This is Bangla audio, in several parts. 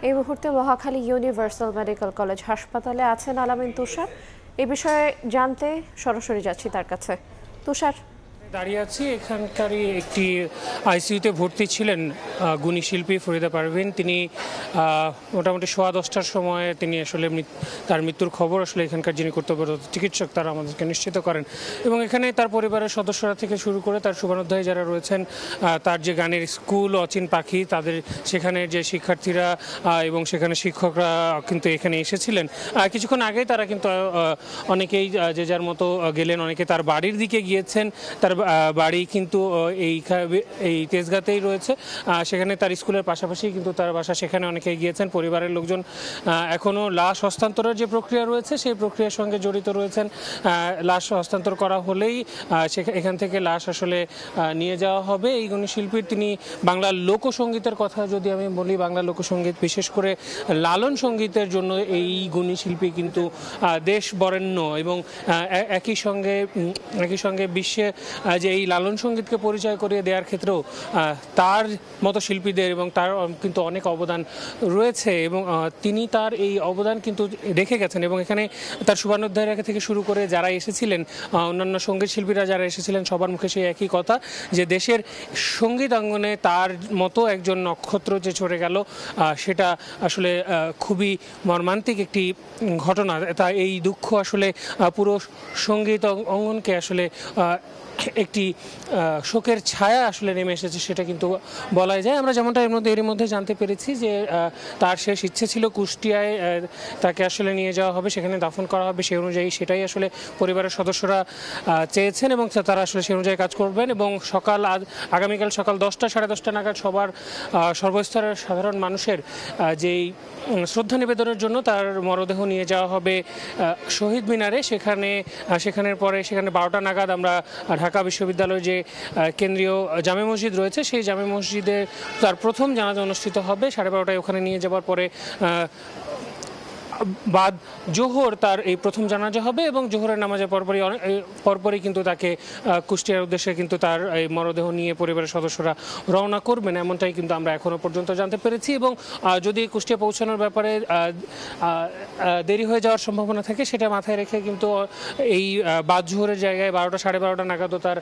এই মুহূর্তে মহাখালী ইউনিভার্সাল মেডিকেল কলেজ হাসপাতালে আছেন আলামিন তুষার। এই বিষয়ে জানতে সরাসরি যাচ্ছি তার কাছে। তুষার, দাঁড়িয়ে আছি এখানকারই একটি আইসিইউতে ভর্তি ছিলেন গুণী শিল্পী ফরিদা পারভিন। তিনি মোটামুটি 10:15টার সময় তিনি আসলে তার মৃত্যুর খবর আসলে এখানকার যিনি কর্তব্যরত চিকিৎসক তারা আমাদেরকে নিশ্চিত করেন এবং এখানে তার পরিবারের সদস্যরা থেকে শুরু করে তার শুভানুধ্যায়ী যারা রয়েছেন, তার যে গানের স্কুল অচিন পাখি, তাদের সেখানে যে শিক্ষার্থীরা এবং সেখানে শিক্ষকরা কিন্তু এখানে এসেছিলেন। কিছুক্ষণ আগেই তারা কিন্তু অনেকেই যে যার মতো গেলেন, অনেকে তার বাড়ির দিকে গিয়েছেন। তার বাড়ি কিন্তু এই তেজগাঁতেই রয়েছে, সেখানে তার স্কুলের পাশাপাশি কিন্তু তার বাসা, সেখানে অনেকে গিয়েছেন। পরিবারের লোকজন এখনও লাশ হস্তান্তরের যে প্রক্রিয়া রয়েছে সেই প্রক্রিয়ার সঙ্গে জড়িত রয়েছেন। লাশ হস্তান্তর করা হলেই এখান থেকে লাশ আসলে নিয়ে যাওয়া হবে। এই গুণী শিল্পীর, তিনি বাংলা লোকসঙ্গীতের কথা যদি আমি বলি, বাংলা লোকসঙ্গীত বিশেষ করে লালন সঙ্গীতের জন্য এই গুণী শিল্পী কিন্তু দেশ বরেণ্য এবং একই সঙ্গে বিশ্বে যে এই লালন সঙ্গীতকে পরিচয় করিয়ে দেওয়ার ক্ষেত্রেও তার মতো শিল্পীদের এবং তার কিন্তু অনেক অবদান রয়েছে এবং তিনি তার এই অবদান কিন্তু রেখে গেছেন। এবং এখানে তার শুভানুধ্যায়ী রেখা থেকে শুরু করে যারা এসেছিলেন, অন্যান্য সঙ্গীত শিল্পীরা যারা এসেছিলেন, সবার মুখে সেই একই কথা যে দেশের সঙ্গীত অঙ্গনে তার মতো একজন নক্ষত্র যে চড়ে গেল, সেটা আসলে খুবই মর্মান্তিক একটি ঘটনা। তা এই দুঃখ আসলে পুরো সঙ্গীত অঙ্গনকে আসলে একটি শোকের ছায়া আসলে নেমে এসেছে, সেটা কিন্তু বলাই যায়। আমরা যেমনটা এরই মধ্যে জানতে পেরেছি যে তার শেষ ইচ্ছে ছিল কুষ্টিয়ায় তাকে আসলে নিয়ে যাওয়া হবে, সেখানে দাফন করা হবে। সেই অনুযায়ী সেটাই আসলে পরিবারের সদস্যরা চেয়েছেন এবং তারা আসলে সেই অনুযায়ী কাজ করবেন। এবং আগামীকাল সকাল 10টা 10:30 নাগাদ সর্বস্তরের সাধারণ মানুষের যেই শ্রদ্ধা নিবেদনের জন্য তার মরদেহ নিয়ে যাওয়া হবে শহীদ মিনারে। সেখানের পরে 12টা নাগাদ আমরা ঢাকা বিশ্ববিদ্যালয়ের যে কেন্দ্রীয় জামে মসজিদ রয়েছে, সেই জামে মসজিদে তার প্রথম জানাজা অনুষ্ঠিত হবে 12:30টায়। ওখানে নিয়ে যাওয়ার পরে বাদ জোহর তার এই প্রথম জানাজা হবে এবং জোহরের নামাজের পরপরই কিন্তু তাকে কুষ্টিয়ার উদ্দেশ্যে কিন্তু তার এই মরদেহ নিয়ে পরিবারের সদস্যরা রওনা করবেন, এমনটাই কিন্তু আমরা এখনো পর্যন্ত জানতে পেরেছি। এবং যদি কুষ্টিয়া পৌঁছানোর ব্যাপারে দেরি হয়ে যাওয়ার সম্ভাবনা থাকে, সেটা মাথায় রেখে কিন্তু এই বাদ জোহরের জায়গায় 12টা 12:30 নাগাদও তার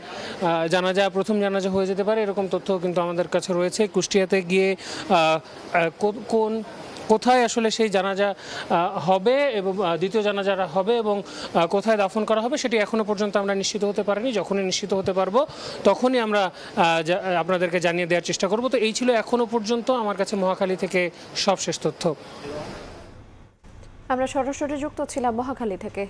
প্রথম জানাজা হয়ে যেতে পারে, এরকম তথ্য কিন্তু আমাদের কাছে রয়েছে। কুষ্টিয়াতে গিয়ে কোথায় আসলে সেই জানাজা হবে এবং দ্বিতীয় জানাজারা হবে এবং কোথায় দাফন করা হবে, সেটি এখনো পর্যন্ত আমরা নিশ্চিত হতে পারিনি। যখনই নিশ্চিত হতে পারবো তখনই আমরা আপনাদেরকে জানিয়ে দেওয়ার চেষ্টা করব। তো এই ছিল এখনো পর্যন্ত আমার কাছে মহাখালী থেকে সবশেষ তথ্য। আমরা সরাসরি যুক্ত ছিলাম মহাখালী থেকে।